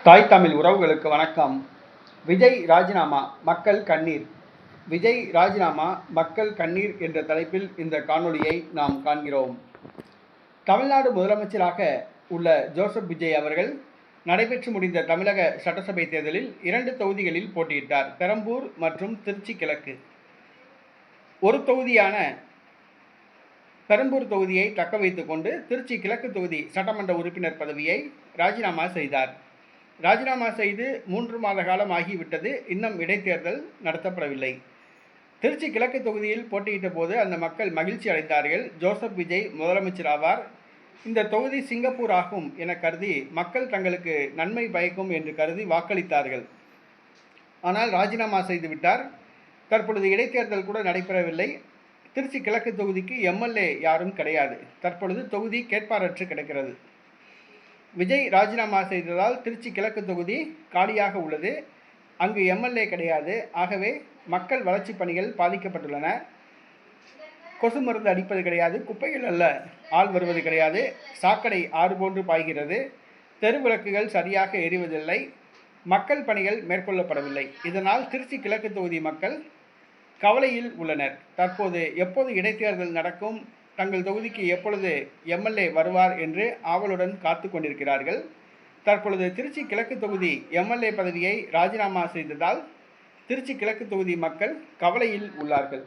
தாய் தமிழ் உறவுகளுக்கு வணக்கம். விஜய் ராஜினாமா மக்கள் கண்ணீர். விஜய் ராஜினாமா மக்கள் கண்ணீர் என்ற தலைப்பில் இந்த காணொளியை நாம் காண்கிறோம். தமிழ்நாடு முதலமைச்சராக உள்ள ஜோசப் விஜய் அவர்கள் நடைபெற்று முடிந்த தமிழக சட்டசபை தேர்தலில் 2 தொகுதிகளில் போட்டியிட்டார். பெரம்பூர் மற்றும் திருச்சி கிழக்கு. ஒரு தொகுதியான பெரம்பூர் தொகுதியை தக்க வைத்துக் கொண்டு திருச்சி கிழக்கு தொகுதி சட்டமன்ற உறுப்பினர் பதவியை ராஜினாமா செய்தார். ராஜினாமா செய்து 3 மாத காலம் ஆகிவிட்டது. இன்னும் இடைத்தேர்தல் நடத்தப்படவில்லை. திருச்சி கிழக்கு தொகுதியில் போட்டியிட்ட போது அந்த மக்கள் மகிழ்ச்சி அடைந்தார்கள். ஜோசப் விஜய் முதலமைச்சர் ஆவார், இந்த தொகுதி சிங்கப்பூர் ஆகும் என கருதி மக்கள் தங்களுக்கு நன்மை பயக்கும் என்று கருதி வாக்களித்தார்கள். ஆனால் ராஜினாமா செய்துவிட்டார். தற்பொழுது இடைத்தேர்தல் கூட நடைபெறவில்லை. திருச்சி கிழக்கு தொகுதிக்கு எம்எல்ஏ யாரும் கிடையாது. தற்பொழுது தொகுதி கேட்பாரற்று கிடக்கிறது. விஜய் ராஜினாமா செய்ததால் திருச்சி கிழக்கு தொகுதி காலியாக உள்ளது. அங்கு எம்எல்ஏ கிடையாது. ஆகவே மக்கள் வளர்ச்சி பணிகள் பாதிக்கப்பட்டுள்ளன. கொசு மருந்து அடிப்பது கிடையாது, குப்பைகள் அல்ல ஆள் வருவது கிடையாது, சாக்கடை ஆறு போன்று பாய்கிறது, தெருவிளக்குகள் சரியாக எரிவதில்லை, மக்கள் பணிகள் மேற்கொள்ளப்படவில்லை. இதனால் திருச்சி கிழக்கு தொகுதி மக்கள் கவலையில் உள்ளனர். தற்போது எப்போது இடைத்தேர்தல் நடக்கும், தங்கள் தொகுதிக்கு எப்பொழுது எம்எல்ஏ வருவார் என்று ஆவலுடன் காத்து கொண்டிருக்கிறார்கள். தற்பொழுது திருச்சி கிழக்கு தொகுதி எம்எல்ஏ பதவியை ராஜினாமா செய்ததால் திருச்சி கிழக்கு தொகுதி மக்கள் கவலையில் உள்ளார்கள்.